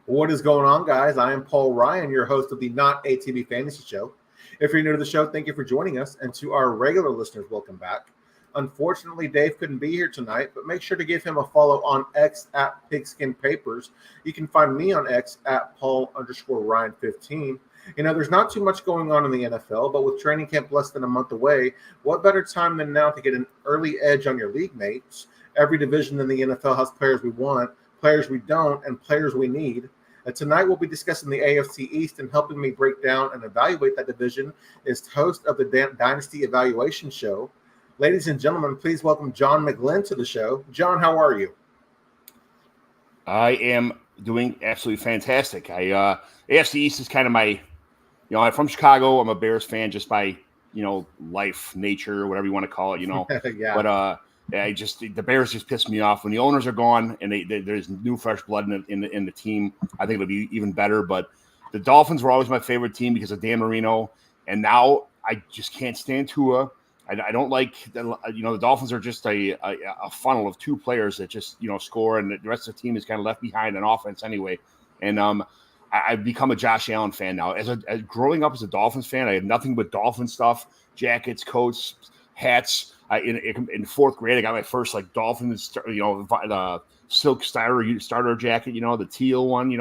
What is going on, guys? I am Paul Ryan, your host of the Not ATB Fantasy Show. If you're new to the show, thank you for joining us. And to our regular listeners, welcome back. Unfortunately, Dave couldn't be here tonight, but make sure to give him a follow on X at Pigskin Papers. You can find me on X at Paul_Ryan15. You know, there's not too much going on in the NFL, but with training camp less than a month away, what better time than now to get an early edge on your league mates? Every division in the NFL has players we want, players we don't, and players we need. Tonight, we'll be discussing the AFC East, and helping me break down and evaluate that division is host of the Dynasty Evaluation Show. Ladies and gentlemen, please welcome John McGlynn to the show. John, how are you? I am doing absolutely fantastic. AFC East is kind of my, I'm from Chicago. I'm a Bears fan just by, life, nature, whatever you want to call it, Yeah. But the Bears just piss me off when the owners are gone and there's new fresh blood in the team. I think it'll be even better. But the Dolphins were always my favorite team because of Dan Marino, and now I just can't stand Tua. I don't like the Dolphins are just a funnel of two players that just score, and the rest of the team is kind of left behind on offense anyway. And I've become a Josh Allen fan now. As growing up as a Dolphins fan, I had nothing but Dolphin stuff: jackets, coats, hats. In fourth grade, I got my first Dolphins, the silk starter jacket, the teal one.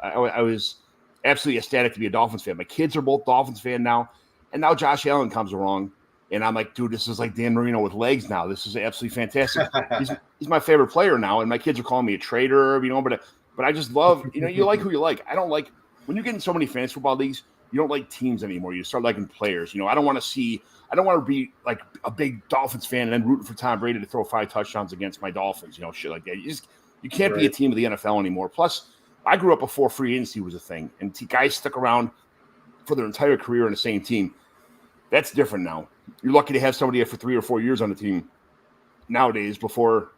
I was absolutely ecstatic to be a Dolphins fan. My kids are both Dolphins fan now, and now Josh Allen comes along. And I'm like, dude, this is like Dan Marino with legs now. This is absolutely fantastic. He's my favorite player now, and my kids are calling me a traitor, but I just love, you like who you like. I don't like when you get in so many fantasy football leagues, you don't like teams anymore. You start liking players. I don't want to be like a big Dolphins fan and then rooting for Tom Brady to throw 5 touchdowns against my Dolphins, shit like that. You can't be a team of the NFL anymore. Plus, I grew up before free agency was a thing, and guys stuck around for their entire career in the same team. That's different now. You're lucky to have somebody for 3 or 4 years on the team nowadays before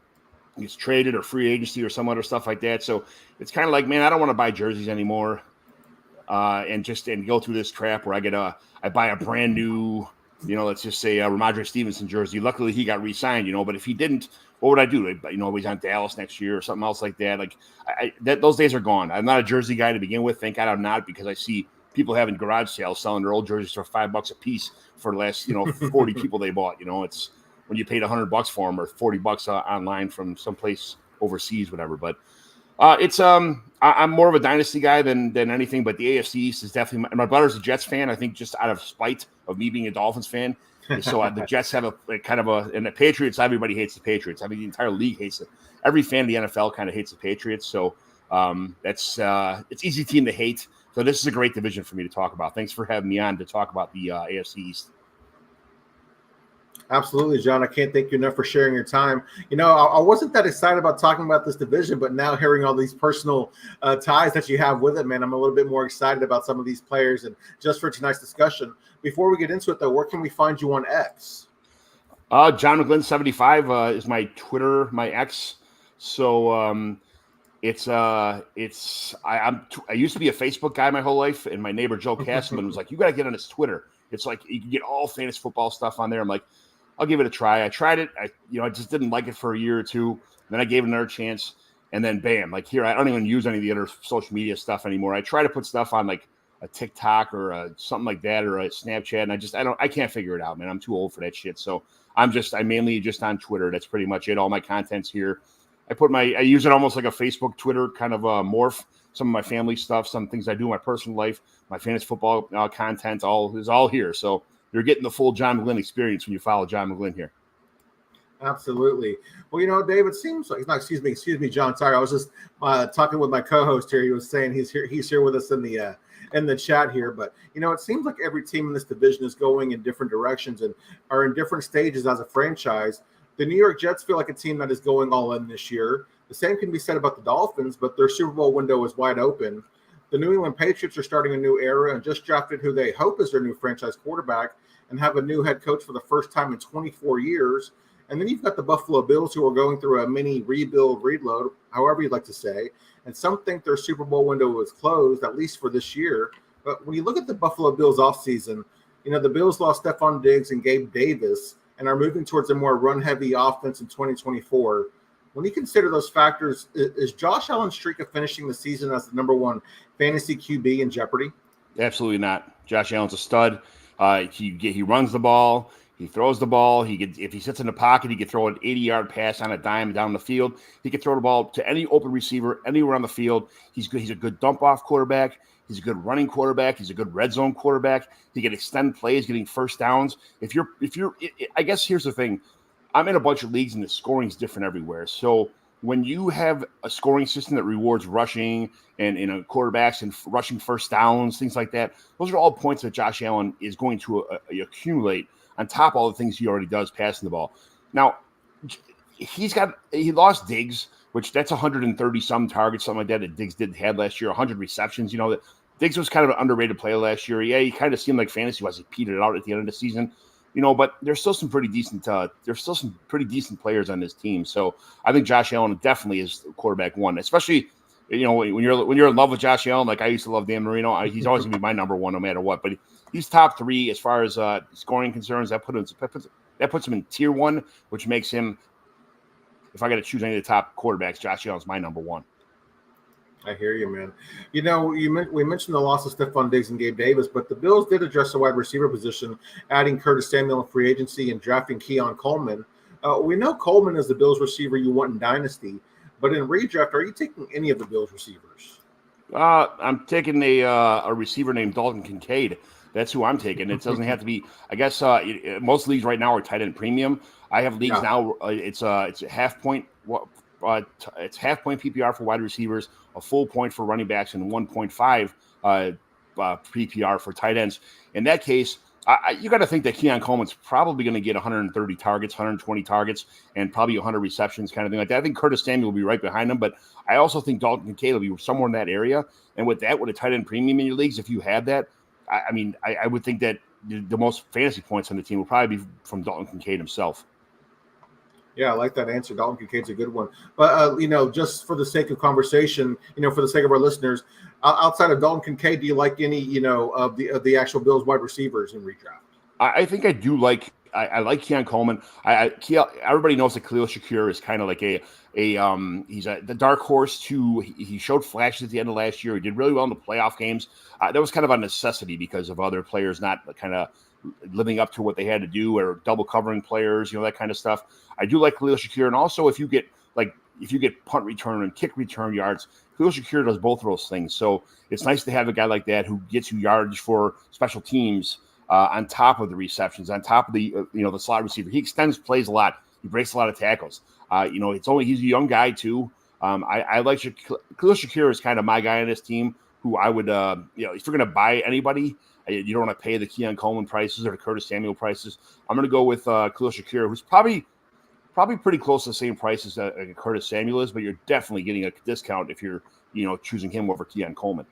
he gets traded or free agency or some other stuff like that. So it's kind of like, man, I don't want to buy jerseys anymore and go through this crap where I buy a brand new, let's just say Ramondre Stevenson jersey. Luckily, he got re-signed, but if he didn't, what would I do? He's on Dallas next year or something else like that. Those days are gone. I'm not a jersey guy to begin with. Thank God I'm not, because I see people having garage sales selling their old jerseys for $5 a piece for the last, 40 people they bought. It's when you paid $100 for them or $40 online from someplace overseas, whatever. But I'm more of a dynasty guy than anything. But the AFC East is definitely my brother's a Jets fan. I think just out of spite of me being a Dolphins fan. So the Jets have and the Patriots. Everybody hates the Patriots. I mean, the entire league hates it. Every fan of the NFL kind of hates the Patriots. So it's easy team to hate. So this is a great division for me to talk about. Thanks for having me on to talk about the AFC East. Absolutely, John. I can't thank you enough for sharing your time. I wasn't that excited about talking about this division, but now hearing all these personal ties that you have with it, man, I'm a little bit more excited about some of these players. And just for tonight's discussion, before we get into it, though, where can we find you on X? John McGlynn 75 is my Twitter, my X. So I used to be a Facebook guy my whole life, and my neighbor Joe Castleman was like, "You got to get on his Twitter. It's like you can get all fantasy football stuff on there." I'm like, "I'll give it a try." I tried it. I just didn't like it for a year or two. Then I gave it another chance, and then bam, here I don't even use any of the other social media stuff anymore. I try to put stuff on like a TikTok or something like that or a Snapchat, and I can't figure it out, man. I'm too old for that shit. So I'm mainly just on Twitter. That's pretty much it. All my content's here. I use it almost like a Facebook, Twitter kind of morph. Some of my family stuff, some things I do in my personal life, my fantasy football content, is all here. So you're getting the full John McGlynn experience when you follow John McGlynn here. Absolutely. Well, Dave, it seems like excuse me, John. Sorry, I was just talking with my co-host here. He was saying he's here with us in the chat here. But it seems like every team in this division is going in different directions and are in different stages as a franchise. The New York Jets feel like a team that is going all in this year. The same can be said about the Dolphins, but their Super Bowl window is wide open. The New England Patriots are starting a new era and just drafted who they hope is their new franchise quarterback and have a new head coach for the first time in 24 years. And then you've got the Buffalo Bills, who are going through a mini reload, however you'd like to say. And some think their Super Bowl window is closed, at least for this year. But when you look at the Buffalo Bills offseason, the Bills lost Stephon Diggs and Gabe Davis and are moving towards a more run-heavy offense in 2024. when you consider those factors, is Josh Allen's streak of finishing the season as the number one fantasy QB in jeopardy? Absolutely not. Josh Allen's a stud. He runs the ball. He throws the ball. If he sits in the pocket, he could throw an 80-yard pass on a dime down the field. He could throw the ball to any open receiver anywhere on the field. He's good. He's a good dump-off quarterback. He's a good running quarterback. He's a good red zone quarterback. He can extend plays, getting first downs. I guess here's the thing. I'm in a bunch of leagues, and the scoring is different everywhere. So when you have a scoring system that rewards rushing and quarterbacks and rushing first downs, things like that, those are all points that Josh Allen is going to accumulate on top of all the things he already does passing the ball. Now, he lost Diggs, which that's 130 some targets, something like that Diggs didn't have last year, 100 receptions. That Diggs was kind of an underrated player last year. Yeah, he kind of seemed like fantasy-wise he petered out at the end of the season. But there's still some pretty decent players on this team. So I think Josh Allen definitely is quarterback one, especially when you're in love with Josh Allen, like I used to love Dan Marino. He's always gonna be my number one no matter what. But he's top three as far as scoring concerns. That puts him in tier one, which makes him, if I got to choose any of the top quarterbacks, Josh Allen's my number one. I hear you, man. We mentioned the loss of Stephon Diggs and Gabe Davis, but the Bills did address the wide receiver position, adding Curtis Samuel in free agency and drafting Keon Coleman. We know Coleman is the Bills receiver you want in Dynasty, but in redraft, are you taking any of the Bills receivers? I'm taking a receiver named Dalton Kincaid. That's who I'm taking. It doesn't have to be. I guess most leagues right now are tight end premium. I have leagues now. It's a half point. It's half point PPR for wide receivers, a full point for running backs, and 1.5 PPR for tight ends. In that case, you got to think that Keon Coleman's probably going to get 130 targets, 120 targets, and probably 100 receptions, kind of thing like that. I think Curtis Samuel will be right behind him, but I also think Dalton Kincaid will be somewhere in that area. And with a tight end premium in your leagues, if you have that, I would think that the most fantasy points on the team will probably be from Dalton Kincaid himself. Yeah, I like that answer. Dalton Kincaid's a good one. But, just for the sake of conversation, for the sake of our listeners, outside of Dalton Kincaid, do you like any, of the actual Bills wide receivers in redraft? I think I do like – I like Keon Coleman. Everybody knows that Khalil Shakir is kind of like he's the dark horse too. He showed flashes at the end of last year. He did really well in the playoff games. That was kind of a necessity because of other players not kind of living up to what they had to do or double covering players, that kind of stuff. I do like Khalil Shakir. And also if you get punt return and kick return yards, Khalil Shakir does both of those things. So it's nice to have a guy like that who gets you yardage for special teams on top of the receptions, on top of the the slot receiver. He extends plays a lot. He breaks a lot of tackles. He's a young guy too. I like Khalil Shakir is kind of my guy on this team who I would if you're going to buy anybody, you don't want to pay the Keon Coleman prices or the Curtis Samuel prices. I'm going to go with Khalil Shakir, who's probably pretty close to the same price as Curtis Samuel is, but you're definitely getting a discount if you're choosing him over Keon Coleman.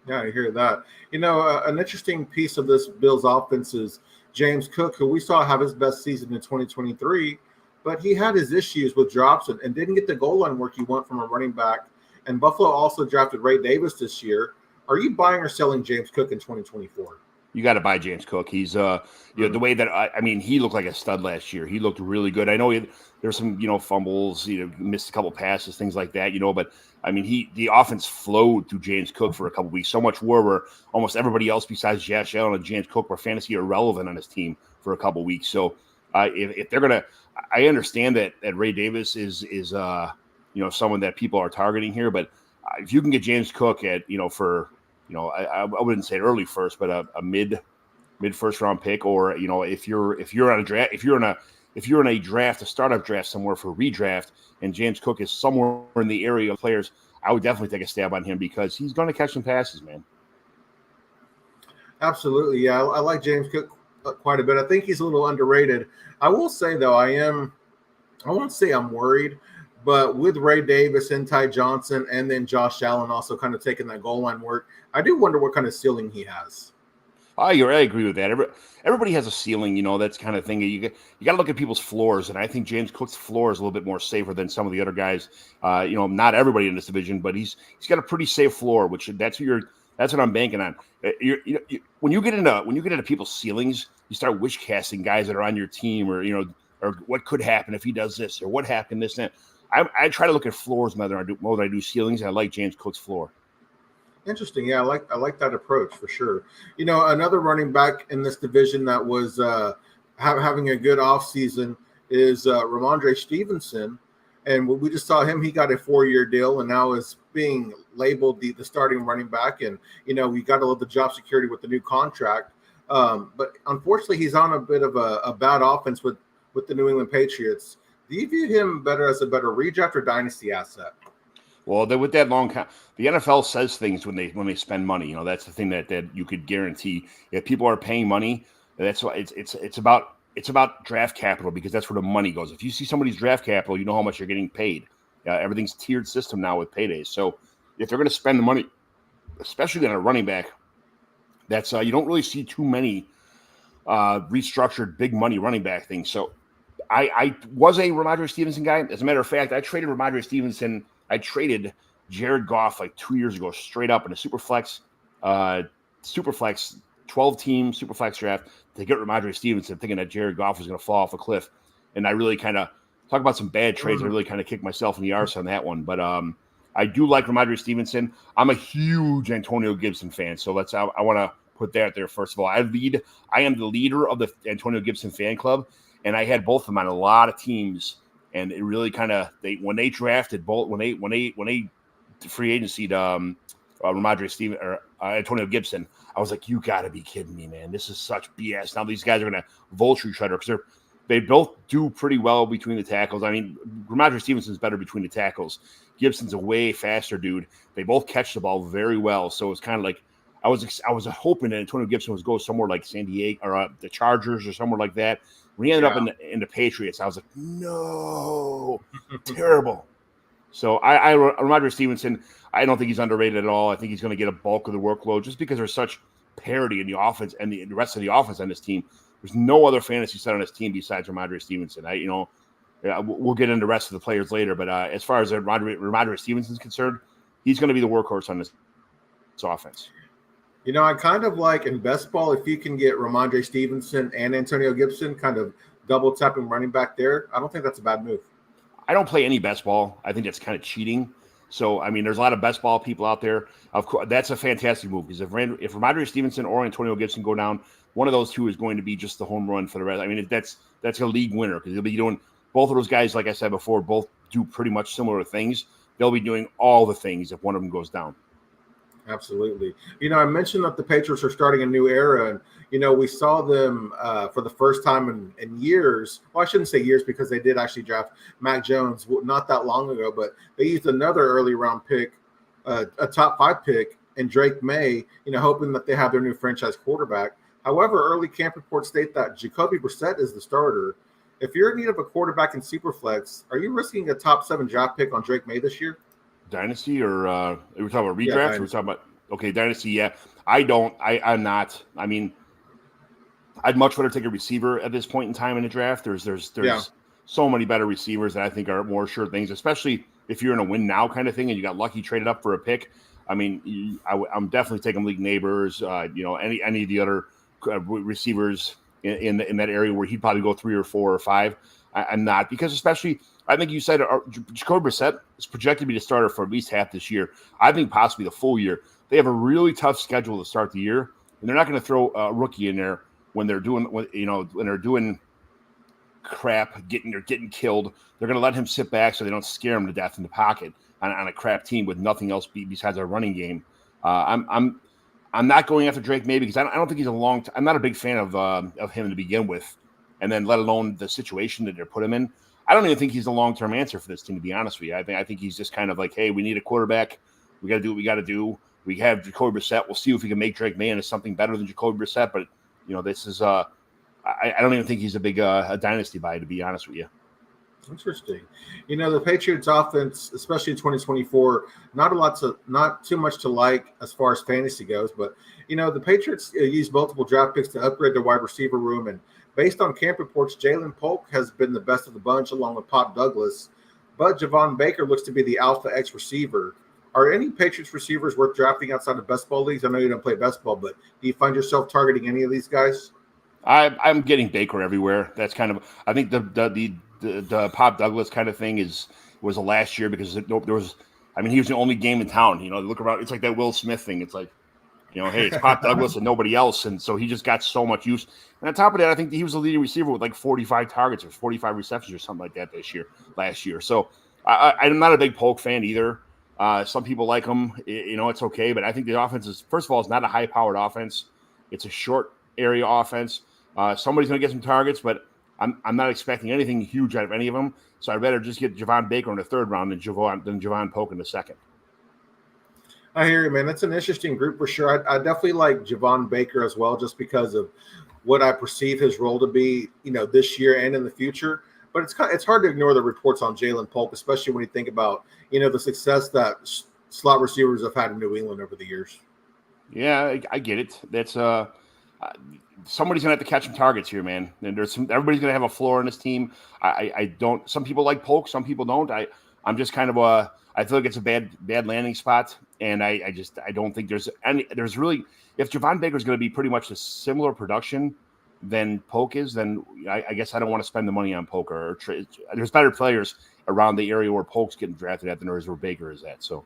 Yeah, I hear that. An interesting piece of this Bills offense is James Cook, who we saw have his best season in 2023, but he had his issues with drops and didn't get the goal line work you want from a running back. And Buffalo also drafted Ray Davis this year. Are you buying or selling James Cook in 2024? You got to buy James Cook. He's the way that he looked like a stud last year. He looked really good. I know there's some fumbles, missed a couple passes, things like that. But the offense flowed through James Cook for a couple weeks. So much where almost everybody else besides Josh Allen and James Cook were fantasy irrelevant on his team for a couple weeks. So if they're gonna, I understand that Ray Davis is someone that people are targeting here, but if you can get James Cook at I wouldn't say early first, but a mid first round pick, or if you're on a draft, if you're in a draft, a startup draft somewhere for redraft, and James Cook is somewhere in the area of players, I would definitely take a stab on him because he's going to catch some passes, man. Absolutely, yeah, I like James Cook quite a bit. I think he's a little underrated. I will say though, I won't say I'm worried. But with Ray Davis and Ty Johnson and then Josh Allen also kind of taking that goal line work, I do wonder what kind of ceiling he has. I agree with that. Everybody has a ceiling, that's kind of thing. You got to look at people's floors, and I think James Cook's floor is a little bit more safer than some of the other guys. Not everybody in this division, but he's got a pretty safe floor, which that's what I'm banking on. When you get into people's ceilings, you start wish casting guys that are on your team or or what could happen if he does this, or what happened this and that. I try to look at floors more than I do ceilings. And I like James Cook's floor. Interesting. Yeah, I like that approach for sure. Another running back in this division that was having a good offseason is Ramondre Stevenson. And we just saw him. He got a 4-year deal and now is being labeled the starting running back. And, we got a little job security with the new contract. But unfortunately, he's on a bit of a bad offense with the New England Patriots. Do you view him as a better redraft or dynasty asset? Well, with that the NFL says things when they spend money. That's the thing that you could guarantee. If people are paying money, that's why it's about draft capital, because that's where the money goes. If you see somebody's draft capital, you know how much you're getting paid. Everything's tiered system now with paydays. So if they're going to spend the money, especially on a running back, that's you don't really see too many restructured big money running back things. So I was a Ramondre Stevenson guy. As a matter of fact, I traded Ramondre Stevenson. I traded Jared Goff like 2 years ago, straight up in a SuperFlex 12-team SuperFlex draft to get Ramondre Stevenson, thinking that Jared Goff was going to fall off a cliff. And I really kind of talk about some bad trades. I really kind of kicked myself in the arse on that one. But I do like Ramondre Stevenson. I'm a huge Antonio Gibson fan, so I want to put that there first of all. I am the leader of the Antonio Gibson fan club, and I had both of them on a lot of teams. And it really kind of when they drafted both when they free agency Ramondre Stevenson or Antonio Gibson, I was like, you got to be kidding me, man! This is such BS. Now these guys are going to vulture each other because they both do pretty well between the tackles. I mean, Ramondre Stevenson's better between the tackles. Gibson's a way faster dude. They both catch the ball very well, so it's kind of like I was hoping that Antonio Gibson would go somewhere like San Diego or the Chargers or somewhere like that. When he ended up in the Patriots, I was like, no, terrible. So Ramondre Stevenson, I don't think he's underrated at all. I think he's going to get a bulk of the workload just because there's such parity in the offense and the rest of the offense on this team. There's no other fantasy set on this team besides Ramondre Stevenson. We'll get into the rest of the players later, but as far as Ramondre Stevenson's concerned, he's going to be the workhorse on this offense. I kind of like in best ball, if you can get Ramondre Stevenson and Antonio Gibson kind of double tapping running back there, I don't think that's a bad move. I don't play any best ball. I think that's kind of cheating. So, I mean, there's a lot of best ball people out there. Of course, that's a fantastic move because if Ramondre Stevenson or Antonio Gibson go down, one of those two is going to be just the home run for the rest. I mean, that's a league winner because he'll be doing both of those guys, like I said before, both do pretty much similar things. They'll be doing all the things if one of them goes down. Absolutely. I mentioned that the Patriots are starting a new era, and we saw them for the first time in years. Well, I shouldn't say years because they did actually draft Mac Jones not that long ago, but they used another early round pick, a top 5 pick, in Drake Maye, hoping that they have their new franchise quarterback. However, early camp reports state that Jacoby Brissett is the starter. If you're in need of a quarterback in SuperFlex, are you risking a top 7 draft pick on Drake Maye this year? Dynasty or we're talking about redraft? We're talking about Dynasty. Yeah, I'm not. I mean, I'd much rather take a receiver at this point in time in the draft. There's so many better receivers that I think are more sure things, especially if you're in a win now kind of thing and you got lucky traded up for a pick. I mean, I'm definitely taking League Neighbors. Any of the other receivers in that area where he'd probably go 3 or 4 or 5. I'm not, because especially I think you said Jacoby Brissett is projected to be the starter for at least half this year. I think possibly the full year. They have a really tough schedule to start the year, and they're not going to throw a rookie in there when they're doing crap, getting killed. They're going to let him sit back so they don't scare him to death in the pocket on a crap team with nothing else besides a running game. I'm not going after Drake Maye because I don't think he's I'm not a big fan of him to begin with, and then let alone the situation that they're put him in. I don't even think he's a long-term answer for this team, to be honest with you. I think he's just kind of like, hey, we need a quarterback. We got to do what we got to do. We have Jacoby Brissett. We'll see if we can make Drake Maye into something better than Jacoby Brissett. But, this is I don't even think he's a big a dynasty buy, to be honest with you. Interesting. The Patriots offense, especially in 2024, not too much to like as far as fantasy goes. But, the Patriots used multiple draft picks to upgrade their wide receiver room. And based on camp reports, Jalen Polk has been the best of the bunch along with Pop Douglas. But Javon Baker looks to be the alpha X receiver. Are any Patriots receivers worth drafting outside of best ball leagues? I know you don't play best ball, but do you find yourself targeting any of these guys? I'm getting Baker everywhere. That's kind of, I think the Pop Douglas kind of thing was the last year because there was, I mean, he was the only game in town. Look around, it's like that Will Smith thing. It's like, hey, it's Pop Douglas and nobody else, and so he just got so much use. And on top of that, I think he was the leading receiver with like 45 targets or 45 receptions or something like that last year. So I'm not a big Polk fan either. Some people like him. It's okay, but I think the offense is, first of all, it's not a high-powered offense. It's a short area offense. Somebody's going to get some targets, but I'm not expecting anything huge out of any of them. So I'd rather just get Javon Baker in the third round than Javon Polk in the second. I hear you, man. That's an interesting group for sure. I definitely like Javon Baker as well, just because of what I perceive his role to be, this year and in the future. But it's hard to ignore the reports on Jalen Polk, especially when you think about, the success that slot receivers have had in New England over the years. Yeah, I get it. That's somebody's gonna have to catch some targets here, man. And everybody's gonna have a floor in this team. I don't. Some people like Polk, some people don't. I'm just kind of I feel like it's a bad landing spot, and I don't think there's really, if Javon Baker's going to be pretty much a similar production than Polk is, then I guess I don't want to spend the money on Polk or there's better players around the area where Polk's getting drafted at than there is where Baker is at. So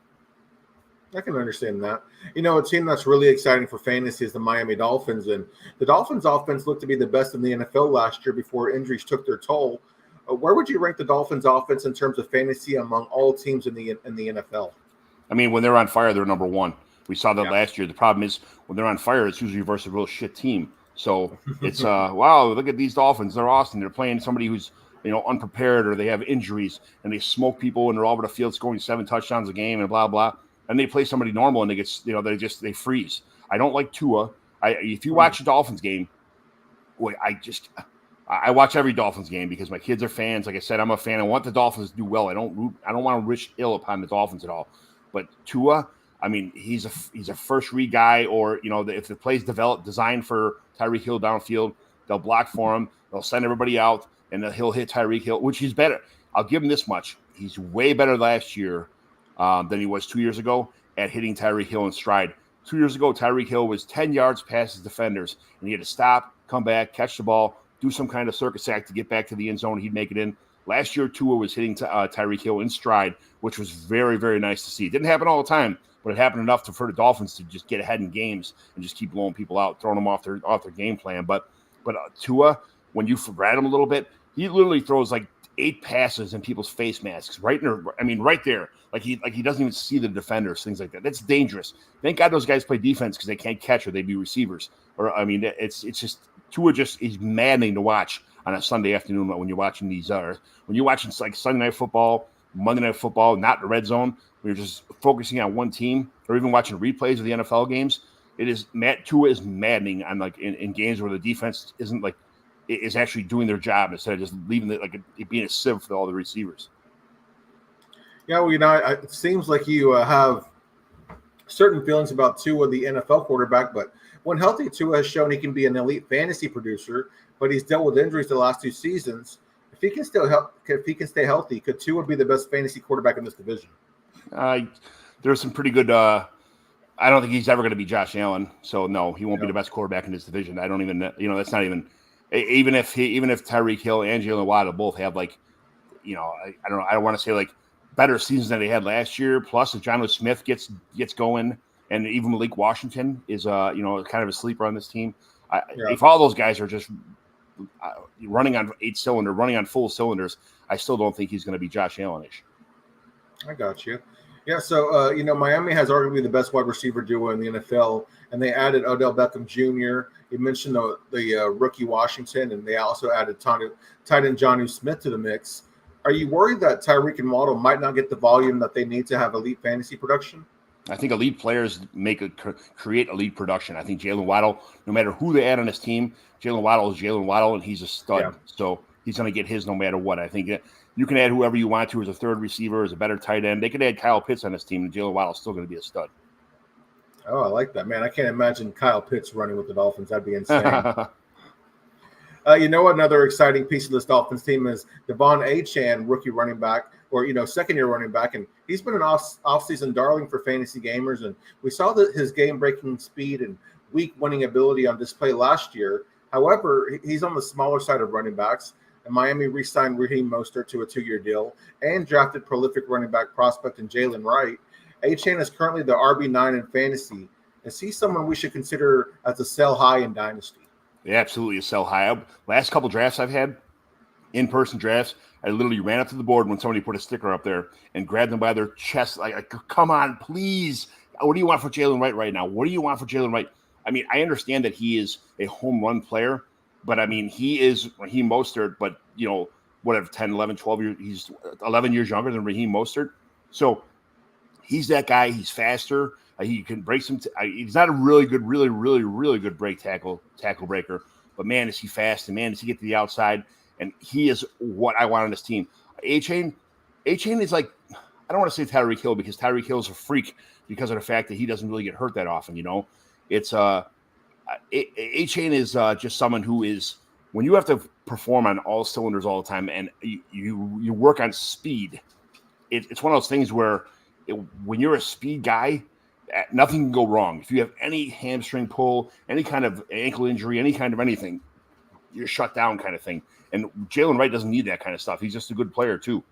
I can understand that. A team that's really exciting for fantasy is the Miami Dolphins, and the Dolphins offense looked to be the best in the NFL last year before injuries took their toll. Where would you rank the Dolphins offense in terms of fantasy among all teams in the NFL? I mean, when they're on fire, they're number one. We saw that last year. The problem is when they're on fire, it's usually versus a real shit team. So it's wow, look at these Dolphins. They're awesome. They're playing somebody who's unprepared, or they have injuries and they smoke people and they're all over the field scoring 7 touchdowns a game and blah blah. And they play somebody normal and they get they freeze. I don't like Tua. If you watch a Dolphins game, boy, I watch every Dolphins game because my kids are fans. Like I said, I'm a fan. I want the Dolphins to do well. I don't want to wish ill upon the Dolphins at all. But Tua, I mean, he's a first read guy, or if the play's designed for Tyreek Hill downfield, they'll block for him. They'll send everybody out, and he'll hit Tyreek Hill, which he's better. I'll give him this much: he's way better last year than he was 2 years ago at hitting Tyreek Hill in stride. 2 years ago, Tyreek Hill was 10 yards past his defenders, and he had to stop, come back, catch the ball, do some kind of circus act to get back to the end zone. He'd make it in. Last year, Tua was hitting Tyreek Hill in stride, which was very, very nice to see. It didn't happen all the time, but it happened enough for the Dolphins to just get ahead in games and just keep blowing people out, throwing them off their game plan. But Tua, when you rat him a little bit, he literally throws like 8 passes in people's face masks right there. Like he doesn't even see the defenders, things like that. That's dangerous. Thank God those guys play defense because they can't catch or they'd be receivers. Or I mean, it's just Tua just is maddening to watch on a Sunday afternoon when you're watching these. When you're watching like Sunday Night Football, Monday Night Football, not the red zone, when you're just focusing on one team, or even watching replays of the NFL games, Tua is maddening on like in games where the defense is actually doing their job instead of just leaving it being a sieve for all the receivers. Yeah, well, it seems like you have certain feelings about Tua, the NFL quarterback, but when healthy, Tua has shown he can be an elite fantasy producer, but he's dealt with injuries the last 2 seasons. If he can stay healthy, could Tua be the best fantasy quarterback in this division? There's some pretty good. I don't think he's ever going to be Josh Allen, so no, he won't be the best quarterback in this division. I don't even. That's not even. Even if Tyreek Hill and Jalen Waddle both have I don't know. I don't want to say like better seasons than they had last year. Plus, if Jonnu Smith gets going, and even Malik Washington is kind of a sleeper on this team. If all those guys are just running on running on full cylinders, I still don't think he's going to be Josh Allen-ish. I got you. Yeah, so Miami has arguably the best wide receiver duo in the NFL, and they added Odell Beckham Jr. You mentioned the rookie Washington, and they also added tight end Jonnu Smith to the mix. Are you worried that Tyreek and Waddle might not get the volume that they need to have elite fantasy production? I think elite players create elite production. I think Jalen Waddle, no matter who they add on his team, Jalen Waddle is Jalen Waddle, and he's a stud. Yeah. So he's going to get his no matter what. I think you can add whoever you want to as a third receiver, as a better tight end. They could add Kyle Pitts on his team, and Jalen Waddle is still going to be a stud. Oh, I like that, man. I can't imagine Kyle Pitts running with the Dolphins. That'd be insane. Another exciting piece of this Dolphins team is Devon Achane, rookie running back, or second-year running back, and he's been an off-season darling for fantasy gamers. And we saw his game-breaking speed and week-winning ability on display last year. However, he's on the smaller side of running backs. And Miami re-signed Raheem Mostert to a 2-year deal and drafted prolific running back prospect in Jalen Wright. Achane is currently the RB9 in fantasy. Is he someone we should consider as a sell high in Dynasty? Yeah, absolutely a sell high. Last couple drafts I've had, in-person drafts, I literally ran up to the board when somebody put a sticker up there and grabbed them by their chest. Like, come on, please. What do you want for Jalen Wright right now? What do you want for Jalen Wright? I mean, I understand that he is a home run player, but I mean, he is Raheem Mostert, but whatever, 10, 11, 12 years, he's 11 years younger than Raheem Mostert. So he's that guy. He's faster. He can break some. He's not a really good, really good tackle breaker, but man, is he fast, and man, does he get to the outside, and he is what I want on this team. Achane is like, I don't want to say Tyreek Hill because Tyreek Hill is a freak because of the fact that he doesn't really get hurt that often. It's Achane is just someone who is, when you have to perform on all cylinders all the time and you work on speed, it's one of those things where when you're a speed guy, nothing can go wrong. If you have any hamstring pull, any kind of ankle injury, any kind of anything, you're shut down kind of thing. And Jalen Wright doesn't need that kind of stuff. He's just a good player too.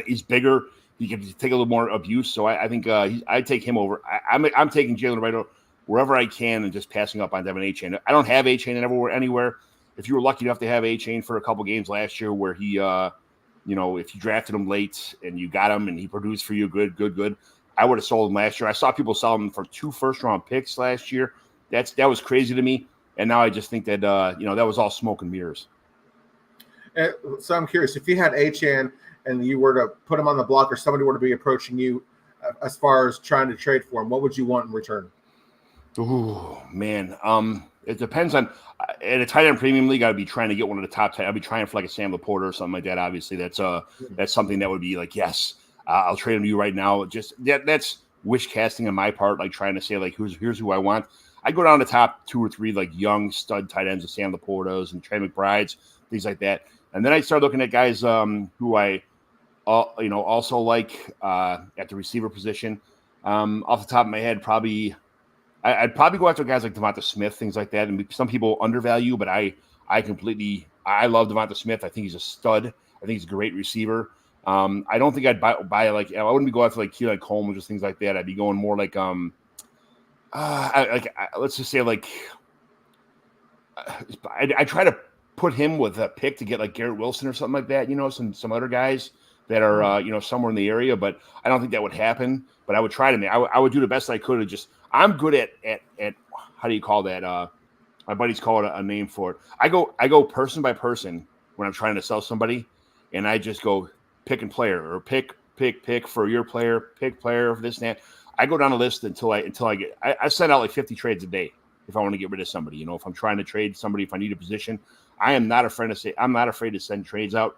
He's bigger. He can take a little more abuse. So I think I'd take him over. I'm taking Jalen Wright wherever I can and just passing up on Devin Achane. I don't have Achane anywhere. If you were lucky enough to have Achane for a couple games last year where he, if you drafted him late and you got him and he produced for you good, I would have sold him last year. I saw people sell him for 2 first-round picks last year. That was crazy to me. And now I just think that, that was all smoke and mirrors. So I'm curious, if you had Achane and you were to put him on the block or somebody were to be approaching you as far as trying to trade for him, what would you want in return? Ooh, man. It depends on at a tight end premium league. I'd be trying to get one of the top 10. I'd be trying for like a Sam Laporta or something like that. Obviously, that's something that would be like, yes, I'll trade him to you right now. Just that's wish casting on my part, like trying to say like here's who I want. I go down the top 2 or 3 like young stud tight ends of Sam Laportas and Trey McBrides, things like that, and then I start looking at guys who I also like at the receiver position. Off the top of my head, I'd probably go after guys like Devonta Smith, things like that. And some people undervalue, but I love Devonta Smith. I think he's a stud. I think he's a great receiver. I don't think I'd buy like, I wouldn't be going after like Keelan Coleman or just things like that. I'd be going more like, let's just say like, I try to put him with a pick to get like Garrett Wilson or something like that, some other guys that are, somewhere in the area, but I don't think that would happen. But I would try to I would do the best I could to just, I'm good at how do you call that? My buddies call it a name for it. I go person by person when I'm trying to sell somebody, and I just go pick and player or pick for your player, pick player for this and that. I go down a list until I get. I send out like 50 trades a day if I want to get rid of somebody. If I'm trying to trade somebody, if I need a position, I'm not afraid to send trades out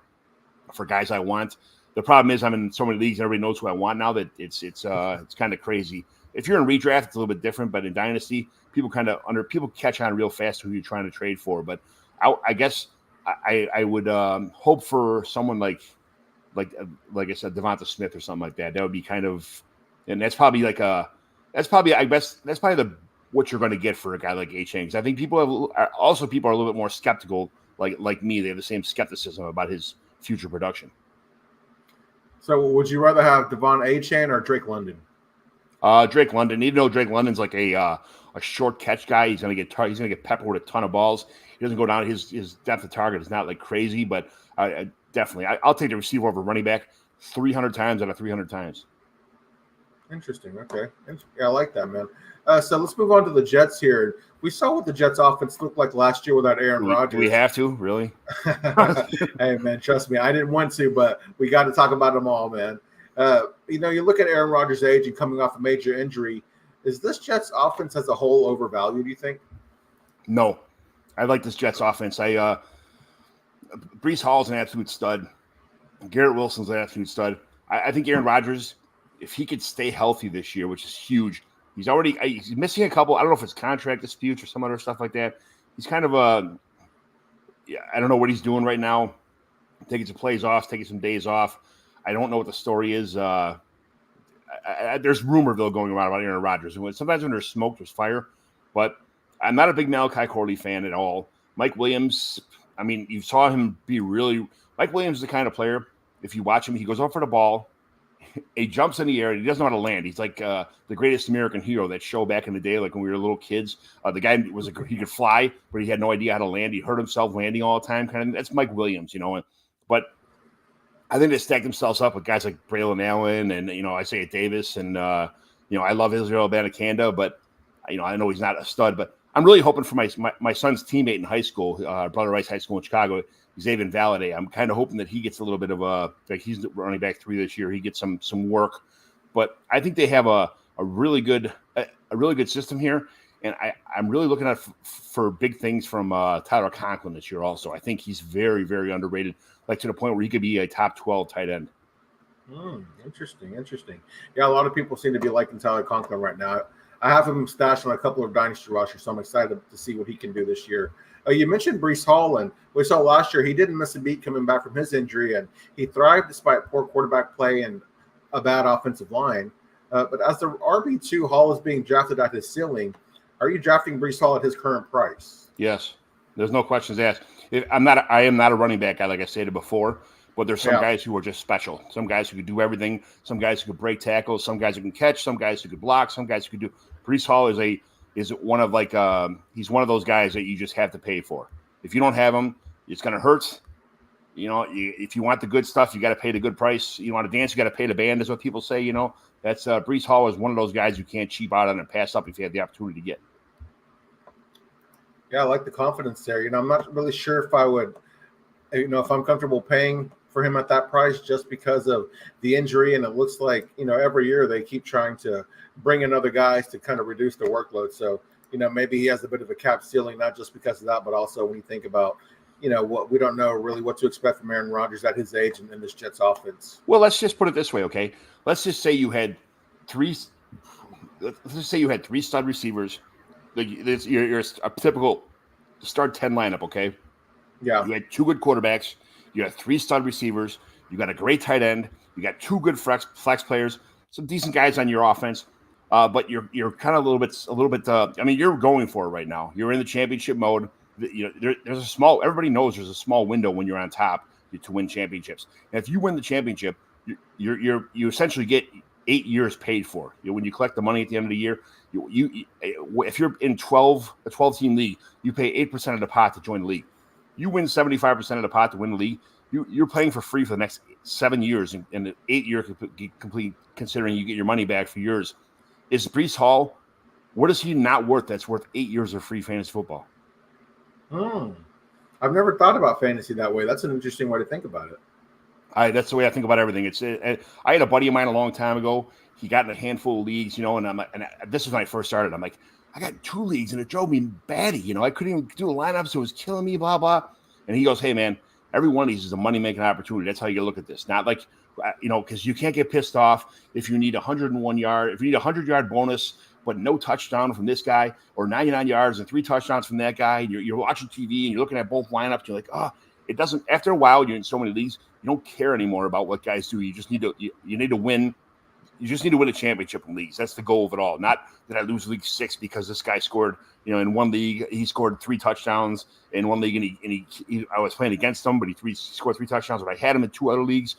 for guys I want. The problem is I'm in so many leagues and everybody knows who I want now that it's kind of crazy. If you're in redraft, it's a little bit different, but in Dynasty, people catch on real fast who you're trying to trade for. But I guess I would hope for someone like I said, Devonta Smith or something like that. That would be kind of, and that's probably what you're going to get for a guy like Achane. Because I think people are a little bit more skeptical, like me. They have the same skepticism about his future production. So would you rather have Devon Achane or Drake London? Drake London. Even though Drake London's like a short catch guy, he's gonna get peppered with a ton of balls. He doesn't go down. His depth of target is not like crazy, but definitely I'll take the receiver over running back 300 times out of 300 times. Interesting. Okay. Yeah, I like that, man. So let's move on to the Jets here. We saw what the Jets offense looked like last year without Aaron Rodgers. Do we have to? Really? Hey, man, trust me. I didn't want to, but we got to talk about them all, man. You look at Aaron Rodgers' age and coming off a major injury. Is this Jets offense as a whole overvalued, do you think? No. I like this Jets offense. Breece Hall's an absolute stud. Garrett Wilson's an absolute stud. I think Aaron Rodgers, if he could stay healthy this year, which is huge, he's missing a couple. I don't know if it's contract disputes or some other stuff like that. He's kind of I don't know what he's doing right now. Taking some plays off, taking some days off. I don't know what the story is. There's rumor though going around about Aaron Rodgers. Sometimes when there's smoke, there's fire. But I'm not a big Malachi Corley fan at all. Mike Williams, I mean, you saw him be really – Mike Williams is the kind of player, if you watch him, he goes up for the ball, he jumps in the air, and he doesn't know how to land. He's like the greatest American hero, that show back in the day, like when we were little kids. The guy he could fly, but he had no idea how to land. He hurt himself landing all the time. That's Mike Williams, But I think they stacked themselves up with guys like Braylon Allen and, Isaiah Davis. And, I love Israel Abanikanda, but, I know he's not a stud. But I'm really hoping for my son's teammate in high school, Brother Rice High School in Chicago, Xavier Valade. I'm kind of hoping that he gets a little bit of like he's running back 3 this year. He gets some work. But I think they have a really good system here. And I'm really looking at for big things from Tyler Conklin this year also. I think he's very, very underrated, like to the point where he could be a top 12 tight end. Interesting. Yeah, a lot of people seem to be liking Tyler Conklin right now. I have him stashed on a couple of dynasty rosters, so I'm excited to see what he can do this year. You mentioned Breece Hall, and we saw last year he didn't miss a beat coming back from his injury, and he thrived despite poor quarterback play and a bad offensive line. But as the RB2, Hall is being drafted at his ceiling. Are you drafting Breece Hall at his current price? Yes. There's no questions asked. I am not a running back guy, like I stated before, but there's some guys who are just special. Some guys who could do everything. Some guys who could break tackles. Some guys who can catch. Some guys who could block. Some guys who could do. Breece Hall is one of he's one of those guys that you just have to pay for. If you don't have him, it's going to hurt. If you want the good stuff, you got to pay the good price. You want to dance, you got to pay the band, is what people say. That's Breece Hall is one of those guys you can't cheap out on and pass up if you have the opportunity to get. Yeah, I like the confidence there. I'm not really sure if I would, if I'm comfortable paying for him at that price just because of the injury. And it looks like, every year they keep trying to bring in other guys to kind of reduce the workload. So, maybe he has a bit of a cap ceiling, not just because of that, but also when you think about, what we don't know really what to expect from Aaron Rodgers at his age and in this Jets offense. Well, let's just put it this way, okay? Let's just say you had three stud receivers. You're a typical start 10 lineup, okay? Yeah. You had 2 good quarterbacks. You had 3 stud receivers. You got a great tight end. You got 2 good flex players. Some decent guys on your offense. But you're kind of a little bit. You're going for it right now. You're in the championship mode. There's a small. Everybody knows there's a small window when you're on top to win championships. And if you win the championship, you essentially get 8 years paid for. When you collect the money at the end of the year, if you're in a 12-team league, you pay 8% of the pot to join the league. You win 75% of the pot to win the league. You're playing for free for the next 7 years, and the 8 year complete, considering you get your money back for yours. Is Breece Hall, what is he not worth that's worth 8 years of free fantasy football? I've never thought about fantasy that way. That's an interesting way to think about it. That's the way I think about everything. I had a buddy of mine a long time ago. He got in a handful of leagues, and this was when I first started. I'm like, I got 2 leagues, and it drove me batty. I couldn't even do a lineup, so it was killing me, blah, blah. And he goes, hey, man, every one of these is a money-making opportunity. That's how you look at this. Not like, because you can't get pissed off if you need 101 yard, if you need a 100-yard bonus, but no touchdown from this guy, or 99 yards and 3 touchdowns from that guy. And you're watching TV and you're looking at both lineups. You're like, it doesn't. After a while, you're in so many leagues, you don't care anymore about what guys do. You just need to. You need to win. You just need to win a championship in leagues. That's the goal of it all. Not that I lose league 6 because this guy scored. In one league he scored 3 touchdowns in one league, and I was playing against him, but he scored 3 touchdowns. But I had him in 2 other leagues.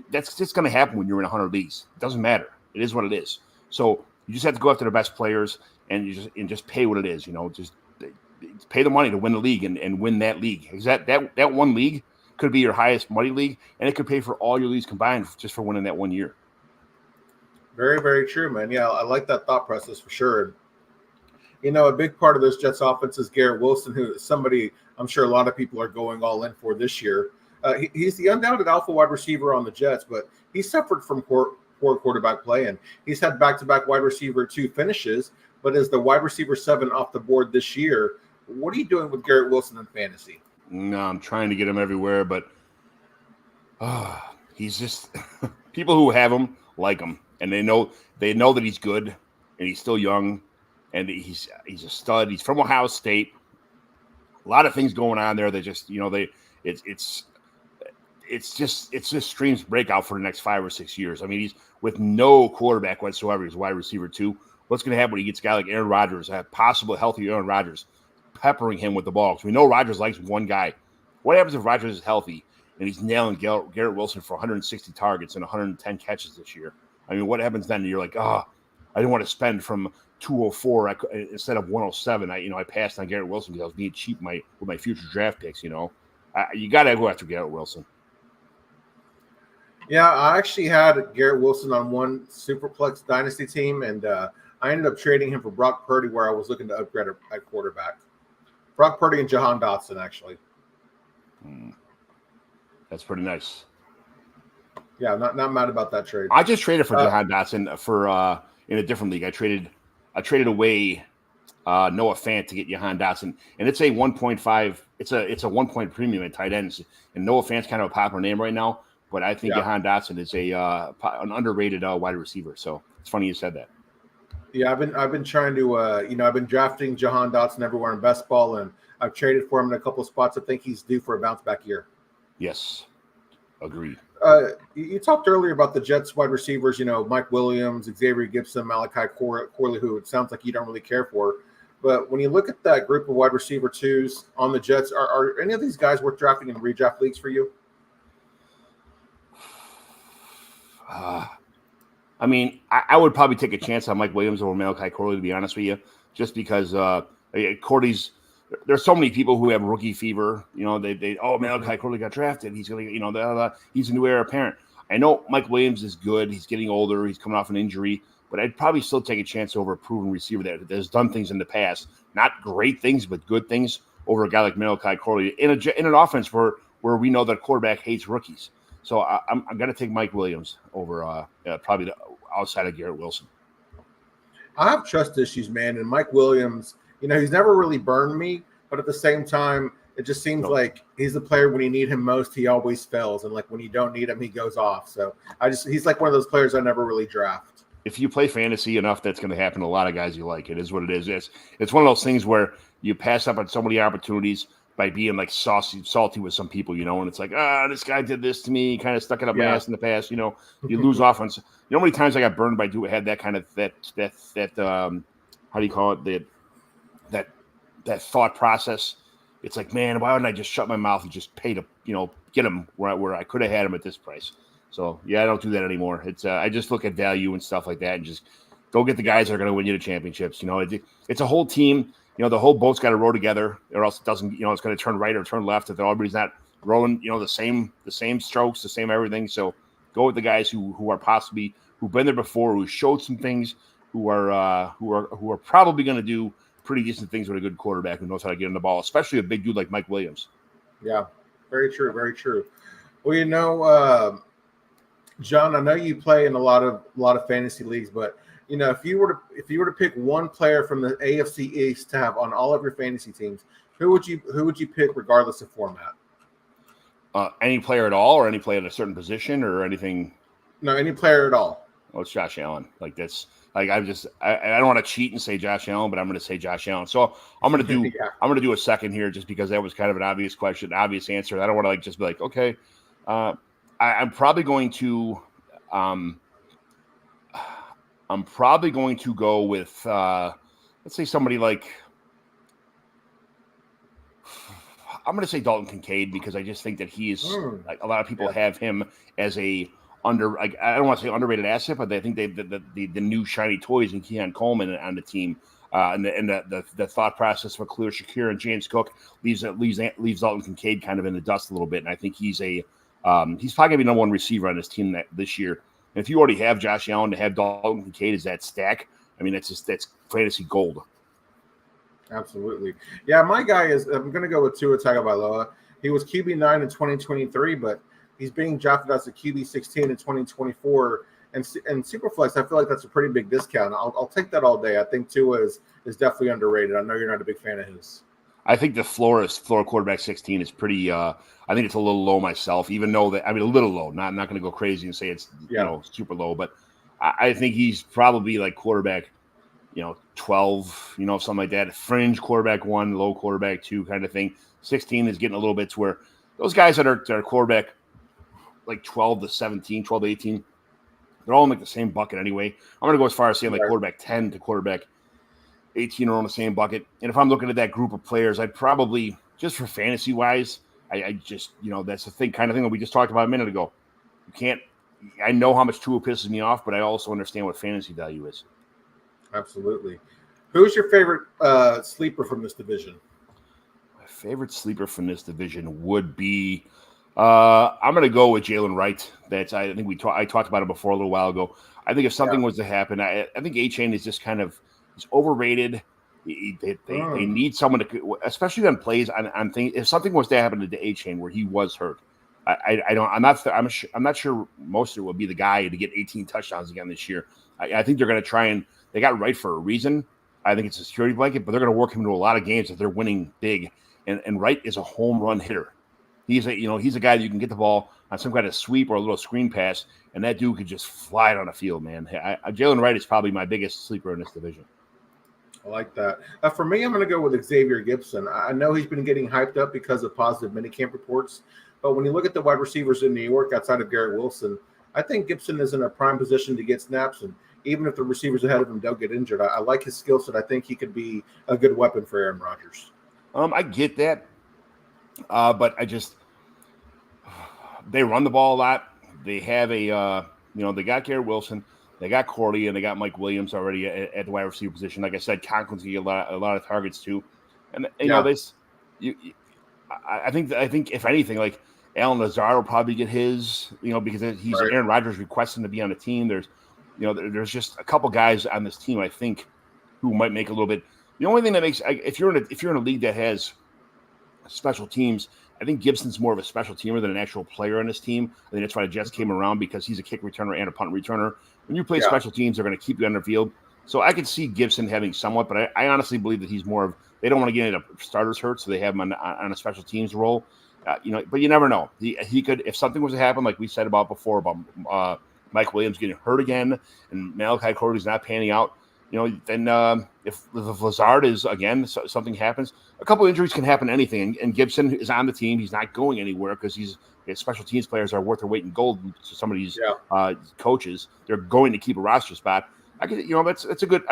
That's just going to happen when you're in 100 leagues. It doesn't matter. It is what it is. So you just have to go after the best players and just pay what it is. Just pay the money to win the league and win that league. Because that one league could be your highest money league, and it could pay for all your leagues combined just for winning that 1 year. Very, very true, man. Yeah, I like that thought process for sure. A big part of this Jets offense is Garrett Wilson, who is somebody I'm sure a lot of people are going all in for this year. He's the undoubted alpha wide receiver on the Jets, but he suffered from poor quarterback play, and he's had back-to-back wide receiver 2 finishes, but is the wide receiver 7 off the board this year. What are you doing with Garrett Wilson in fantasy? No, I'm trying to get him everywhere, but he's just people who have him like him, and they know that he's good, and he's still young, and he's a stud. He's from Ohio State. A lot of things going on there that just it's just streams breakout for the next 5 or 6 years. He's with no quarterback whatsoever. He's wide receiver 2. What's going to happen when he gets a guy like Aaron Rodgers, a possible healthy Aaron Rodgers? peppering him with the ball. Because we know Rodgers likes one guy. What happens if Rodgers is healthy and he's nailing Garrett Wilson for 160 targets and 110 catches this year? I mean, what happens then? You're like, I didn't want to spend from 204 instead of 107. I passed on Garrett Wilson because I was being cheap with my future draft picks. You got to go after Garrett Wilson. Yeah, I actually had Garrett Wilson on one SuperFlex Dynasty team, and I ended up trading him for Brock Purdy, where I was looking to upgrade at quarterback. Brock Purdy and Jahan Dotson, actually. That's pretty nice. Yeah, not mad about that trade. I just traded for Jahan Dotson for in a different league. I traded away Noah Fant to get Jahan Dotson, and it's a 1.5. It's a 1 point premium at tight ends, and Noah Fant's kind of a popular name right now. But I think Jahan Dotson is an underrated wide receiver. So it's funny you said that. Yeah, I've been trying to I've been drafting Jahan Dotson everywhere in best ball, and I've traded for him in a couple of spots. I think he's due for a bounce back year. Yes, agreed. You talked earlier about the Jets wide receivers. Mike Williams, Xavier Gibson, Malachi Corley, who it sounds like you don't really care for. But when you look at that group of wide receiver twos on the Jets, are any of these guys worth drafting in redraft leagues for you? I mean, I would probably take a chance on Mike Williams over Malachi Corley, to be honest with you, just because Corley's. There's so many people who have rookie fever. Malachi Corley got drafted. He's gonna, he's a new heir apparent. I know Mike Williams is good. He's getting older. He's coming off an injury, but I'd probably still take a chance over a proven receiver that has done things in the past, not great things, but good things, over a guy like Malachi Corley in an offense where we know that quarterback hates rookies. So I'm going to take Mike Williams over probably outside of Garrett Wilson. I have trust issues, man. And Mike Williams, he's never really burned me. But at the same time, it just seems like he's the player when you need him most, he always fails. And like when you don't need him, he goes off. So he's like one of those players I never really draft. If you play fantasy enough, that's going to happen to a lot of guys you like. It is what it is. It's one of those things where you pass up on so many opportunities by being like salty with some people, and it's like, this guy did this to me, kind of stuck it up my ass in the past, you lose offense. How many times I got burned by had that kind of that how do you call it, that thought process. It's like, man, why wouldn't I just shut my mouth and just pay to get him where I could have had him at this price? So I don't do that anymore. It's I just look at value and stuff like that, and just go get the guys that are going to win you the championships. It's a whole team. The whole boat's got to row together, or else it doesn't. It's going to turn right or turn left if everybody's not rowing. The same strokes, the same everything. So go with the guys who've been there before, who showed some things, who are probably going to do pretty decent things with a good quarterback who knows how to get in the ball, especially a big dude like Mike Williams. Yeah, very true, very true. Well, John, I know you play in a lot of fantasy leagues, but if you were to pick one player from the AFC East to have on all of your fantasy teams, who would you pick regardless of format? Any player at all, or any player at a certain position, or anything? No, any player at all. Oh, it's Josh Allen. Like that's like I don't want to cheat and say Josh Allen, but I'm going to say Josh Allen. So I'm going to do a second here, just because that was kind of an obvious question, obvious answer. I don't want to just be like, okay, I'm probably going to go with let's say somebody like, I'm going to say Dalton Kincaid, because I just think that he's like, a lot of people have him as a I don't want to say underrated asset, but I think the new shiny toys in Keon Coleman on the team, and the thought process for Khalil Shakir and James Cook leaves Dalton Kincaid kind of in the dust a little bit, and I think he's probably going to be number one receiver on this team this year. And if you already have Josh Allen, to have Dalton Kincaid as that stack, I mean, that's fantasy gold. Absolutely. Yeah, my guy I'm going to go with Tua Tagovialoa. He was QB9 in 2023, but he's being drafted as a QB16 in 2024. And SuperFlex, I feel like that's a pretty big discount. I'll take that all day. I think Tua is definitely underrated. I know you're not a big fan of his. I think the floor quarterback 16 is pretty. I think it's a little low myself, even though a little low. Not going to go crazy and say it's super low, but I think he's probably like quarterback, 12, something like that. Fringe quarterback 1, low quarterback 2 kind of thing. 16 is getting a little bit to where those guys that are quarterback like 12 to 17, 12 to 18, they're all in like the same bucket anyway. I'm going to go as far as saying like quarterback 10 to quarterback 18 are on the same bucket. And if I'm looking at that group of players, I'd probably, just for fantasy wise, I just, that's the kind of thing that we just talked about a minute ago. I know how much Tua pisses me off, but I also understand what fantasy value is. Absolutely. Who's your favorite sleeper from this division? My favorite sleeper from this division would be, I'm going to go with Jalen Wright. I think I talked about it before a little while ago. I think if something was to happen, I think A-Chain is just kind of, he's overrated. They need someone to, especially on plays on things. If something was to happen to A-Chain where he was hurt, I'm not sure Mostert will be the guy to get 18 touchdowns again this year. I think they're going to try and they got Wright for a reason. I think it's a security blanket, but they're going to work him into a lot of games if they're winning big. And Wright is a home run hitter. He's a guy that you can get the ball on some kind of sweep or a little screen pass, and that dude could just fly it on the field, man. Jalen Wright is probably my biggest sleeper in this division. I like that. For me, I'm going to go with Xavier Gibson. I know he's been getting hyped up because of positive minicamp reports, but when you look at the wide receivers in New York outside of Garrett Wilson, I think Gibson is in a prime position to get snaps, and even if the receivers ahead of him don't get injured, I like his skill set. I think he could be a good weapon for Aaron Rodgers. I get that, but they run the ball a lot. They have they got Garrett Wilson, they got Corley, and they got Mike Williams already at the wide receiver position. Like I said, Conklin's gonna get a lot of targets too, and I think if anything, like Alan Lazard will probably get his, because he's right. Aaron Rodgers requesting to be on the team. There's just a couple guys on this team I think who might make a little bit. The only thing that makes if you're in a league that has special teams, I think Gibson's more of a special teamer than an actual player on this team. I think that's why the Jets came around, because he's a kick returner and a punt returner. When you play special teams, they're going to keep you on the field. So I could see Gibson having somewhat, but I honestly believe that he's more of, they don't want to get into starters hurt, so they have him on a special teams role. But you never know. He could, if something was to happen, like we said about before, about Mike Williams getting hurt again and Malachi Corley's not panning out, then if Lazard is, again, something happens, a couple injuries can happen to anything. And Gibson is on the team. He's not going anywhere because special teams players are worth their weight in gold to some of these coaches. They're going to keep a roster spot. That's a good,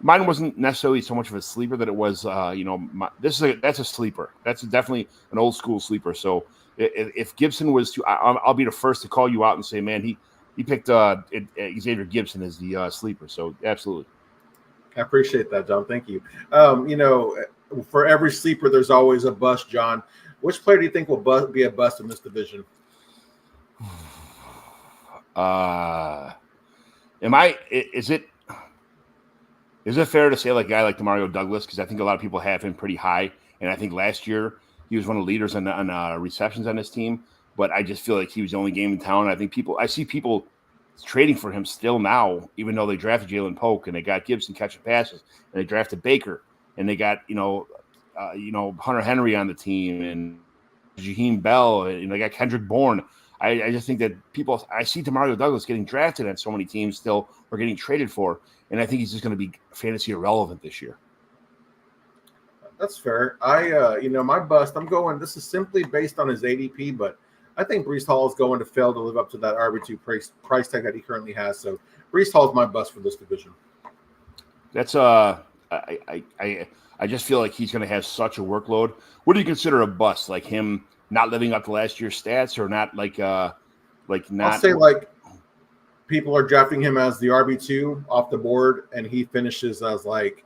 mine wasn't necessarily so much of a sleeper that it was, that's a sleeper. That's definitely an old school sleeper. So if Gibson was to, I'll be the first to call you out and say, man, he picked Xavier Gibson as the sleeper. So absolutely. I appreciate that, John. Thank you. For every sleeper, there's always a bust, John. Which player do you think will be a bust in this division? Is it fair to say like a guy like Demario Douglas? Because I think a lot of people have him pretty high, and I think last year he was one of the leaders on receptions on this team. But I just feel like he was the only game in town. I see people trading for him still now, even though they drafted Jalen Polk and they got Gibson catching passes and they drafted Baker and they got Hunter Henry on the team and Jaheim Bell and they got Kendrick Bourne. I just think that I see Demario Douglas getting drafted on so many teams still or getting traded for, and I think he's just going to be fantasy irrelevant this year. That's fair. My bust, this is simply based on his ADP, but I think Breece Hall is going to fail to live up to that RB2 price tag that he currently has. So Breece Hall is my bust for this division. That's I just feel like he's going to have such a workload. What do you consider a bust? Like him not living up to last year's stats, or not not? I'll say like people are drafting him as the RB2 off the board, and he finishes as like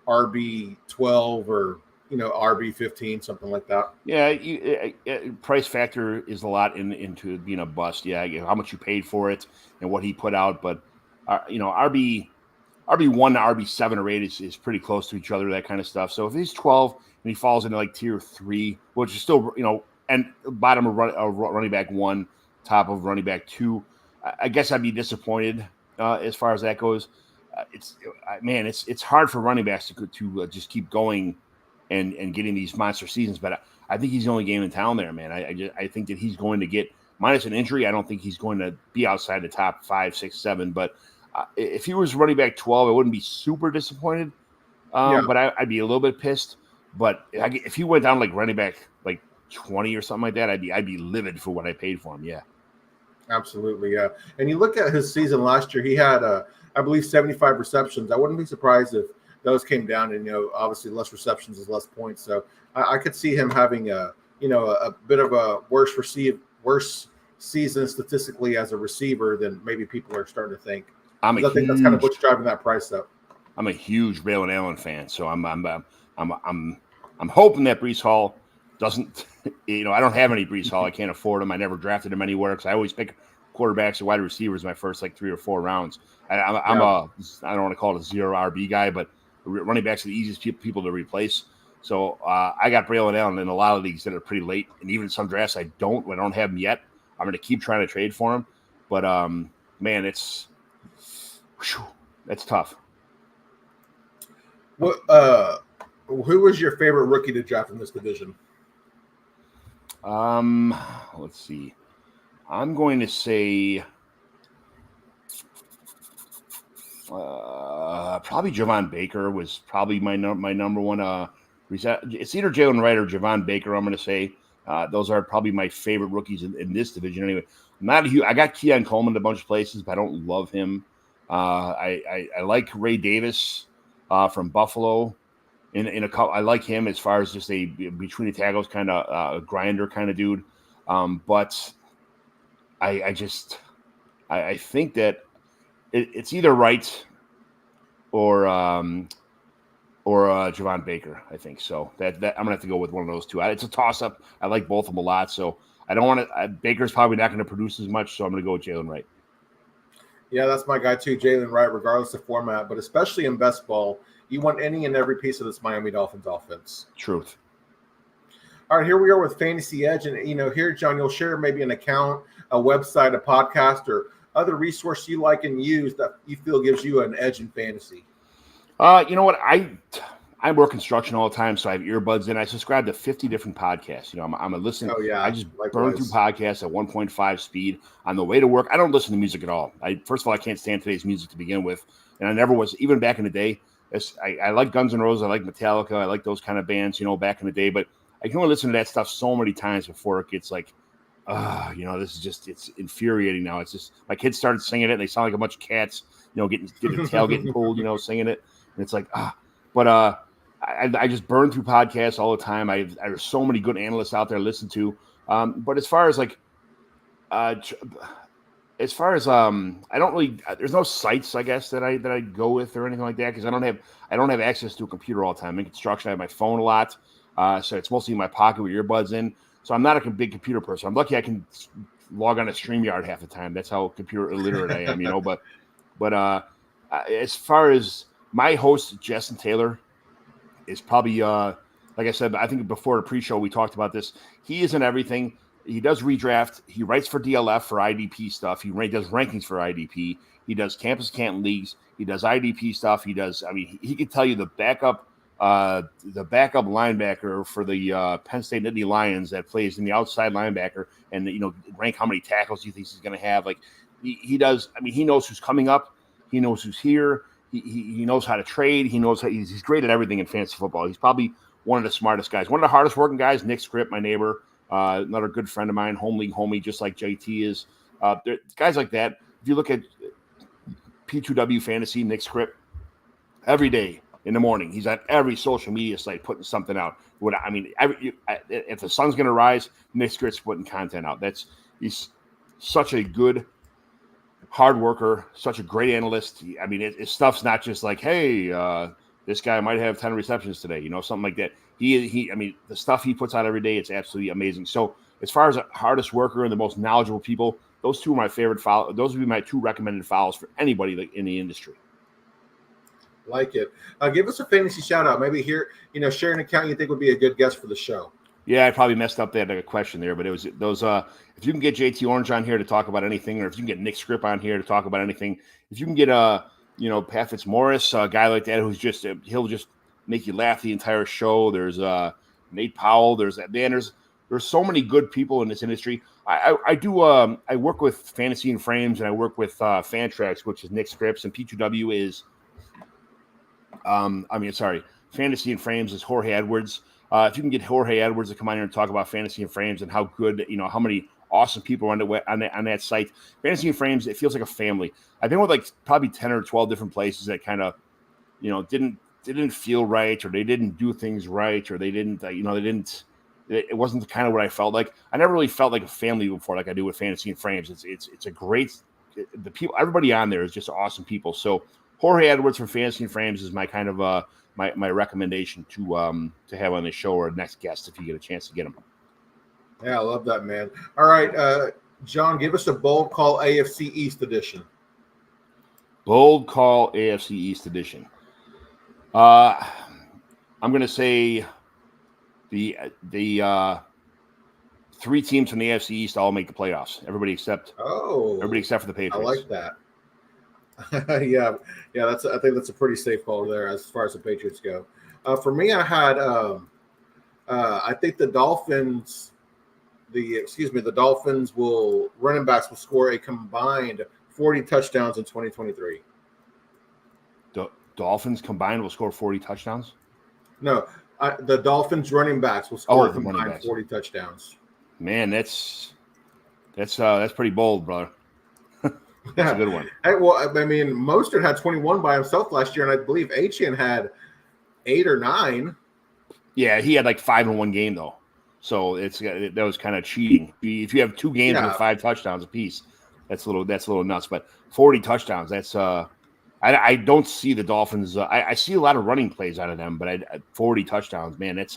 RB12 or RB15, something like that. Yeah, price factor is a lot into being a bust. Yeah, how much you paid for it and what he put out, but RB1 to RB7 or 8 is pretty close to each other, that kind of stuff. So if he's 12 and he falls into like tier 3, which is still and bottom of running back 1, top of running back 2, I guess I'd be disappointed as far as that goes. It's hard for running backs to just keep going and getting these monster seasons, but I think he's the only game in town there, man. I think that he's going to get, minus an injury, I don't think he's going to be outside the top 5, 6, 7. But if he was running back 12, I wouldn't be super disappointed, but I'd be a little bit pissed. But if he went down like running back like 20 or something like that, I'd be livid for what I paid for him. Yeah, absolutely. Yeah, and you look at his season last year, he had I believe 75 receptions. I wouldn't be surprised if those came down, and obviously less receptions is less points. So I could see him having a bit of a worse season statistically as a receiver than maybe people are starting to think. I think that's kind of what's driving that price up. I'm a huge Braylon Allen fan, so I'm hoping that Breece Hall doesn't. I don't have any Breece Hall. I can't afford him. I never drafted him anywhere because I always pick quarterbacks or wide receivers my first 3 or 4 rounds. I don't want to call it a zero RB guy, but running backs are the easiest people to replace. So I got Braylon Allen in a lot of leagues that are pretty late, and even some drafts I don't have him yet. I'm going to keep trying to trade for him, but man, that's tough. What? Who was your favorite rookie to draft in this division? Let's see. I'm going to say probably Javon Baker was probably my number one. It's either Jalen Wright or Javon Baker. I'm going to say those are probably my favorite rookies in this division. Anyway, I got Keon Coleman in a bunch of places, but I don't love him. I like Ray Davis from Buffalo. In a couple, I like him as far as just a between the tackles kind of grinder kind of dude. But I think that it's either Wright or Javon Baker. I think so. That I'm gonna have to go with one of those two. It's a toss up. I like both of them a lot, so I don't want to. Baker's probably not going to produce as much, so I'm going to go with Jalen Wright. Yeah, that's my guy too, Jalen Wright, regardless of format, but especially in best ball, you want any and every piece of this Miami Dolphins offense. Truth. All right, here we are with Fantasy Edge, and here, John, you'll share maybe an account, a website, a podcast, or other resource you like and use that you feel gives you an edge in fantasy. You know what? I work construction all the time, so I have earbuds in. I subscribe to 50 different podcasts. I'm a listener. Oh, yeah. I just burn through podcasts at 1.5 speed on the way to work. I don't listen to music at all. First of all, I can't stand today's music to begin with, and I never was, even back in the day. I like Guns N' Roses. I like Metallica. I like those kind of bands, back in the day. But I can only listen to that stuff so many times before it gets like, this is just, it's infuriating now. It's just, my kids started singing it, and they sound like a bunch of cats, getting the tail getting pulled, singing it. And it's like, But I just burn through podcasts all the time. There's so many good analysts out there to listen to. But as far as I don't really. There's no sites, I guess, that I go with or anything like that because I don't have access to a computer all the time. I'm in construction, I have my phone a lot, so it's mostly in my pocket with earbuds in. So I'm not a big computer person. I'm lucky I can log on to StreamYard half the time. That's how computer illiterate I am, But as far as my host, Justin Taylor, is probably, like I said, I think before the pre-show we talked about this. He is in everything. He does redraft. He writes for DLF for IDP stuff. He does rankings for IDP. He does Campus Canton leagues. He does IDP stuff. He could tell you the backup linebacker for the Penn State Nittany Lions that plays in the outside linebacker and, rank how many tackles he thinks he's going to have. Like he does. He knows who's coming up. He knows who's here. He knows how to trade. He knows he's great at everything in fantasy football. He's probably one of the smartest guys. One of the hardest working guys, Nick Script, my neighbor, another good friend of mine, home league homie, just like JT is. Guys like that. If you look at P2W Fantasy, Nick Script, every day in the morning, he's on every social media site putting something out. If the sun's going to rise, Nick Script's putting content out. He's such a good hard worker, such a great analyst. His stuff's not just like, hey, this guy might have 10 receptions today, something like that. The stuff he puts out every day, it's absolutely amazing. So as far as the hardest worker and the most knowledgeable people, those two are my favorite follow. Those would be my two recommended follows for anybody in the industry. Like it. Give us a fantasy shout out. Maybe here, share an account you think would be a good guest for the show. Yeah, I probably messed up that question there, but it was those. If you can get JT Orange on here to talk about anything, or if you can get Nick Script on here to talk about anything, if you can get Pat Fitzmaurice, a guy like that who's just he'll just make you laugh the entire show. There's Nate Powell. There's so many good people in this industry. I work with Fantasy and Frames, and I work with Fantrax, which is Nick Scripts, and P2W is Fantasy and Frames is Jorge Edwards. If you can get Jorge Edwards to come on here and talk about Fantasy and Frames and how good, how many awesome people are on that site. Fantasy and Frames, it feels like a family. I've been with probably 10 or 12 different places that kind of, didn't didn't feel right, or they didn't do things right, or they didn't, it wasn't kind of what I felt like. I never really felt like a family before, like I do with Fantasy and Frames. It's a great, the people, everybody on there is just awesome people. So Jorge Edwards from Fantasy and Frames is my kind of my recommendation to have on the show, or next guest if you get a chance to get him. Yeah, I love that, man. All right, John, give us a bold call AFC East edition. Bold call AFC East edition. I'm going to say the three teams from the AFC East all make the playoffs. Everybody except for the Patriots. I like that. yeah. I think that's a pretty safe call there as far as the Patriots go. For me, I had I think the Dolphins. The Dolphins running backs will score a combined 40 touchdowns in 2023. Dolphins combined will score 40 touchdowns? No, the Dolphins running backs will score combined 40 touchdowns. Man, that's pretty bold, brother. That's a good one. Well, I mean, Mostert had 21 by himself last year, and I believe Achane had 8 or 9. Yeah, he had like 5 in one game though. So that was kind of cheating. If you have 2 games with 5 touchdowns apiece, that's a little nuts. But 40 touchdowns, that's I don't see the Dolphins. I see a lot of running plays out of them, but 40 touchdowns, man, that's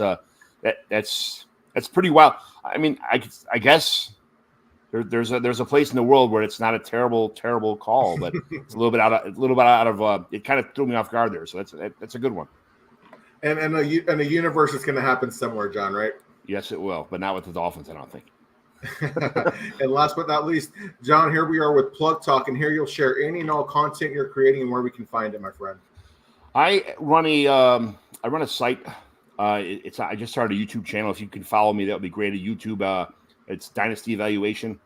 pretty wild. I mean, I guess there's a place in the world where it's not a terrible call, but it's a little bit out of it kind of threw me off guard there. So that's a good one. And a universe is going to happen somewhere, John, right? Yes, it will, but not with the Dolphins, I don't think. And last but not least, John, here we are with Plug Talk, and here you'll share any and all content you're creating and where we can find it, my friend. I run a site. I just started a YouTube channel. If you can follow me, that would be great. At YouTube, it's Dynasty Evaluation,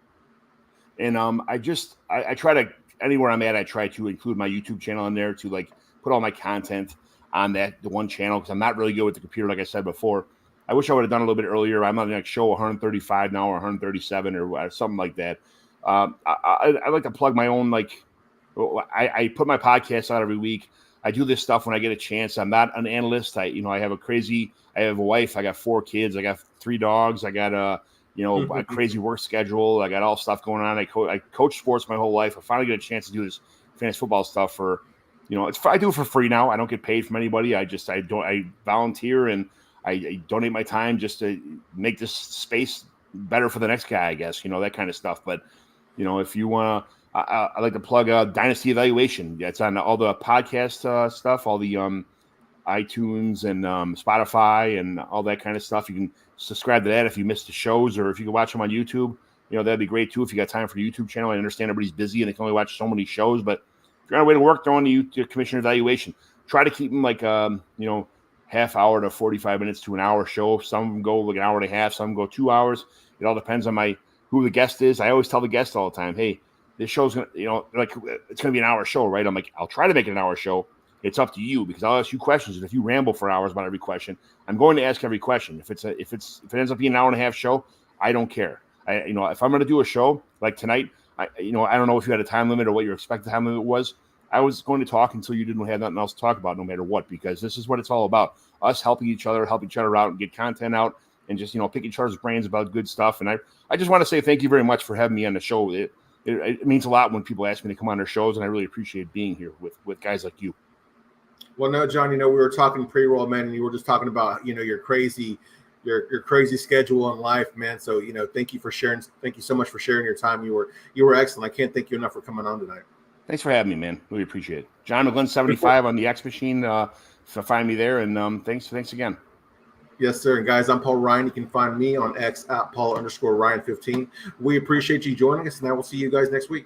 and I try to, anywhere I'm at, I try to include my YouTube channel in there to like put all my content on the one channel, because I'm not really good with the computer, like I said before. I wish I would have done a little bit earlier. I'm on the next show 135 now, or 137, or something like that. I like to plug my own, like, I put my podcast out every week. I do this stuff when I get a chance. I'm not an analyst. I have a wife. I got 4 kids. I got 3 dogs. I got a crazy work schedule. I got all stuff going on. I coach sports my whole life. I finally get a chance to do this fantasy football stuff for, I do it for free now. I don't get paid from anybody. I volunteer, and I donate my time just to make this space better for the next guy, I guess, that kind of stuff. But, if you want to, I like to plug Dynasty Evaluation. It's on all the podcast stuff, all the iTunes and Spotify and all that kind of stuff. You can subscribe to that if you missed the shows, or if you can watch them on YouTube, that'd be great too. If you got time for the YouTube channel, I understand everybody's busy and they can only watch so many shows, but if you're on the way to work, throw on the YouTube Commissioner Evaluation. Try to keep them like, half hour to 45 minutes to an hour show. Some of them go like an hour and a half. Some go 2 hours. It all depends on who the guest is. I always tell the guest all the time, hey, this show's going to, it's going to be an hour show, right? I'm like, I'll try to make it an hour show. It's up to you, because I'll ask you questions. And if you ramble for hours about every question, I'm going to ask every question. If it ends up being an hour and a half show, I don't care. If I'm going to do a show like tonight, I don't know if you had a time limit or what your expected time limit was. I was going to talk until you didn't have nothing else to talk about, no matter what, because this is what it's all about. Us helping each other out, and get content out, and just, pick each other's brains about good stuff. And I just want to say thank you very much for having me on the show. It means a lot when people ask me to come on their shows, and I really appreciate being here with guys like you. Well, no, John, we were talking pre-roll, man, and you were just talking about, your crazy schedule in life, man. So, thank you for sharing. Thank you so much for sharing your time. You were excellent. I can't thank you enough for coming on tonight. Thanks for having me, man. Really appreciate it. John McGlynn 75 on the X Machine. Find me there, and thanks again. Yes, sir. And guys, I'm Paul Ryan. You can find me on X at Paul_Ryan15. We appreciate you joining us, and I will see you guys next week.